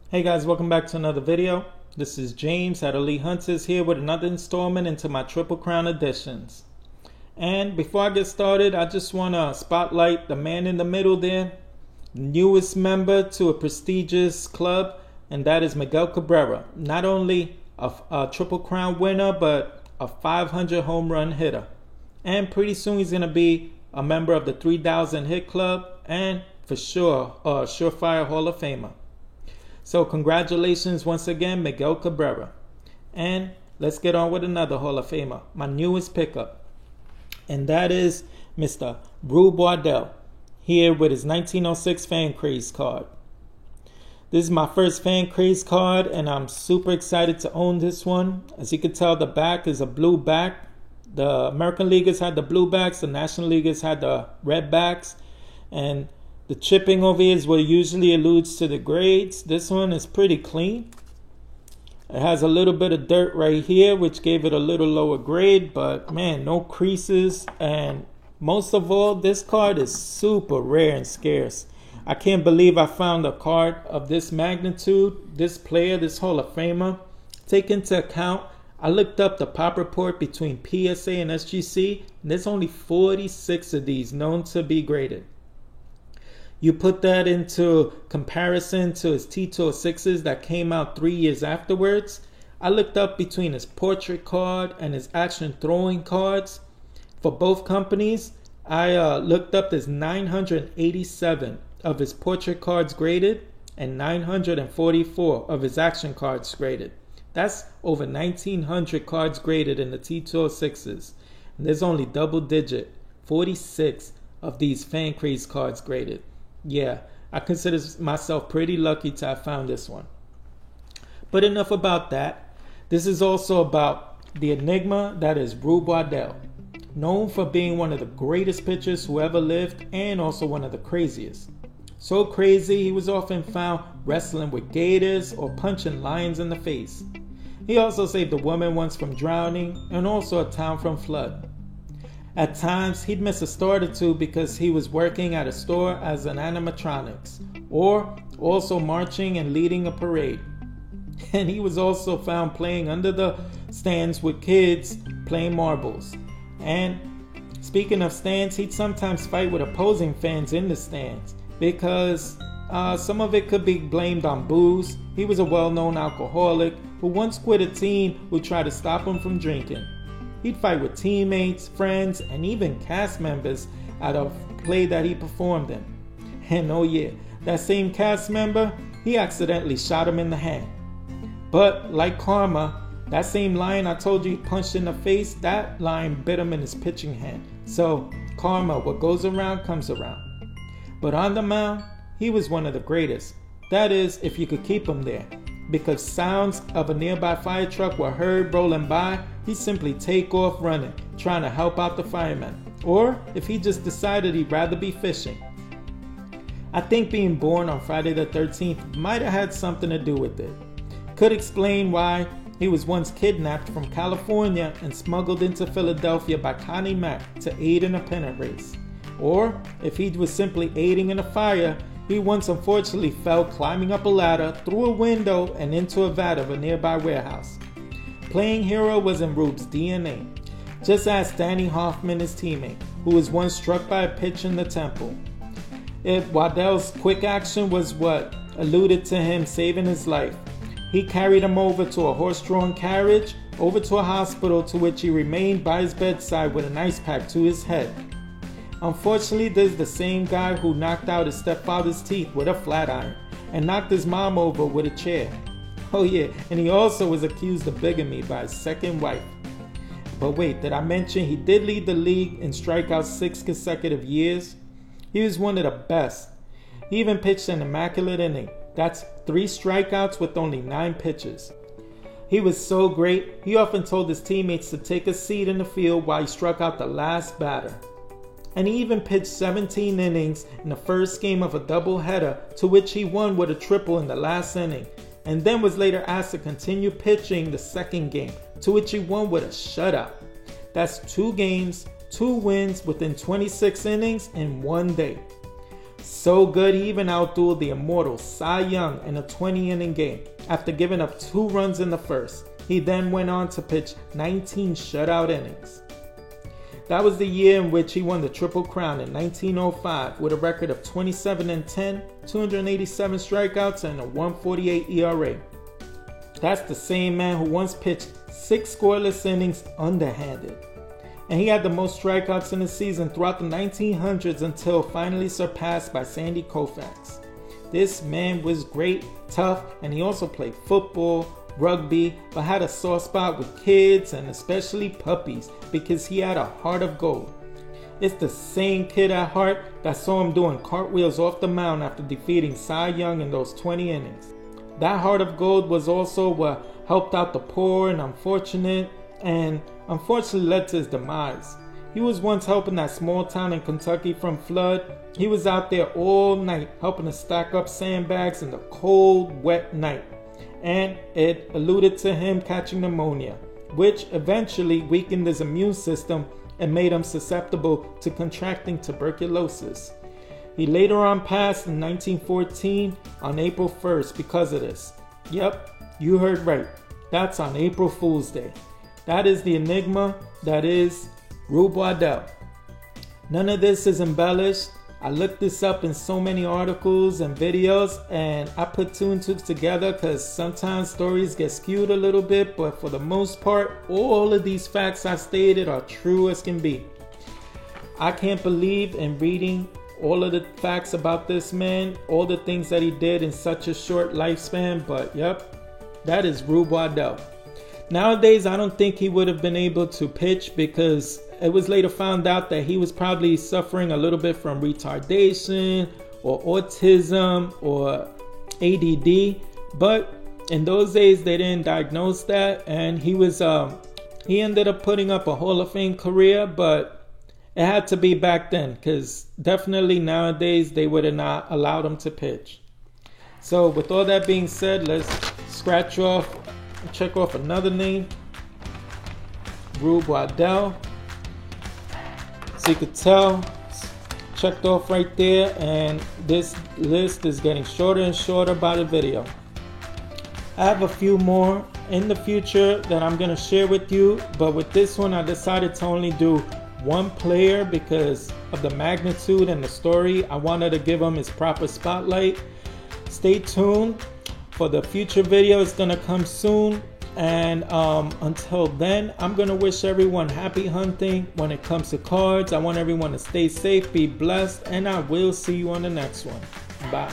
Hey guys, welcome back to another video. This is James at Elite Hunters here with another installment into my Triple Crown editions. And before I get started, I just want to spotlight the man in the middle there, newest member to a prestigious club, and that is Miguel Cabrera. Not only a Triple Crown winner, but a 500 home run hitter. And pretty soon he's going to be a member of the 3,000 hit club and for sure a surefire Hall of Famer. So congratulations once again, Miguel Cabrera. And let's get on with another Hall of Famer, my newest pickup. And that is Mr. Rube Waddell, here with his 1906 Fan Craze card. This is my first Fan Craze card, and I'm super excited to own this one. As you can tell, the back is a blue back. The American Leaguers had the blue backs, the National Leaguers had the red backs, and the chipping over here is what usually alludes to the grades. This one is pretty clean. It has a little bit of dirt right here, which gave it a little lower grade, but man, no creases. And most of all, this card is super rare and scarce. I can't believe I found a card of this magnitude, this player, this Hall of Famer. Take into account, I looked up the pop report between PSA and SGC, and there's only 46 of these known to be graded. You put that into comparison to his T206s that came out 3 years afterwards. I looked up between his portrait card and his action throwing cards. For both companies, I looked up there's 987 of his portrait cards graded and 944 of his action cards graded. That's over 1,900 cards graded in the T206s. And there's only double digit, 46 of these Fan Craze cards graded. Yeah, I consider myself pretty lucky to have found this one. But enough about that. This is also about the enigma that is Rube Waddell, known for being one of the greatest pitchers who ever lived and also one of the craziest. So crazy, he was often found wrestling with gators or punching lions in the face. He also saved a woman once from drowning and also a town from flood. At times, he'd miss a start or two because he was working at a store as an animatronics, or also marching and leading a parade. And he was also found playing under the stands with kids playing marbles. And speaking of stands, he'd sometimes fight with opposing fans in the stands because some of it could be blamed on booze. He was a well-known alcoholic who once quit a team who tried to stop him from drinking. He'd fight with teammates, friends, and even cast members at a play that he performed in. And oh yeah, that same cast member, he accidentally shot him in the hand. But like karma, that same lion I told you he punched in the face, that lion bit him in his pitching hand. So karma, what goes around comes around. But on the mound, he was one of the greatest. That is, if you could keep him there. Because sounds of a nearby fire truck were heard rolling by, he'd simply take off running, trying to help out the firemen. Or if he just decided he'd rather be fishing. I think being born on Friday the 13th might have had something to do with it. Could explain why he was once kidnapped from California and smuggled into Philadelphia by Connie Mack to aid in a pennant race. Or if he was simply aiding in a fire, he once unfortunately fell climbing up a ladder, through a window, and into a vat of a nearby warehouse. Playing hero was in Rube's DNA. Just ask Danny Hoffman, his teammate, who was once struck by a pitch in the temple. If Waddell's quick action was what alluded to him saving his life, he carried him over to a horse-drawn carriage, over to a hospital, to which he remained by his bedside with an ice pack to his head. Unfortunately, this is the same guy who knocked out his stepfather's teeth with a flat iron and knocked his mom over with a chair. Oh yeah, and he also was accused of bigamy by his second wife. But wait, did I mention he did lead the league in strikeouts 6 consecutive years? He was one of the best. He even pitched an immaculate inning. That's 3 strikeouts with only 9 pitches. He was so great, he often told his teammates to take a seat in the field while he struck out the last batter. And he even pitched 17 innings in the first game of a doubleheader, to which he won with a triple in the last inning, and then was later asked to continue pitching the second game, to which he won with a shutout. That's 2 games, 2 wins within 26 innings in 1 day. So good, he even outdueled the immortal Cy Young in a 20-inning game after giving up 2 runs in the first. He then went on to pitch 19 shutout innings. That was the year in which he won the Triple Crown in 1905 with a record of 27-10, 287 strikeouts, and a 1.48 ERA. That's the same man who once pitched 6 scoreless innings underhanded. And he had the most strikeouts in a season throughout the 1900s until finally surpassed by Sandy Koufax. This man was great, tough, and he also played football, rugby, but had a soft spot with kids and especially puppies because he had a heart of gold. It's the same kid at heart that saw him doing cartwheels off the mound after defeating Cy Young in those 20 innings. That heart of gold was also what helped out the poor and unfortunate, and unfortunately led to his demise. He was once helping that small town in Kentucky from flood. He was out there all night helping to stack up sandbags in the cold, wet night. And it alluded to him catching pneumonia, which eventually weakened his immune system and made him susceptible to contracting tuberculosis. He later on passed in 1914 on April 1st because of this. Yep, you heard right. That's on April Fool's Day. That is the enigma that is Rube Waddell. None of this is embellished. I looked this up in so many articles and videos, and I put 2 and 2 together because sometimes stories get skewed a little bit, but for the most part, all of these facts I stated are true as can be. I can't believe in reading all of the facts about this man, all the things that he did in such a short lifespan, but yep, that is Rube Waddell. Nowadays, I don't think he would have been able to pitch because it was later found out that he was probably suffering a little bit from retardation or autism or ADD. But in those days, they didn't diagnose that, and he ended up putting up a Hall of Fame career, but it had to be back then because definitely nowadays they would have not allowed him to pitch. So with all that being said, let's check off another name, Rube Waddell. So you could tell, checked off right there, and this list is getting shorter and shorter by the video. I have a few more in the future that I'm going to share with you, but with this one I decided to only do one player because of the magnitude and the story. I wanted to give him his proper spotlight. Stay tuned for the future video. It's going to come soon. And until then, I'm going to wish everyone happy hunting when it comes to cards. I want everyone to stay safe, be blessed, and I will see you on the next one. Bye.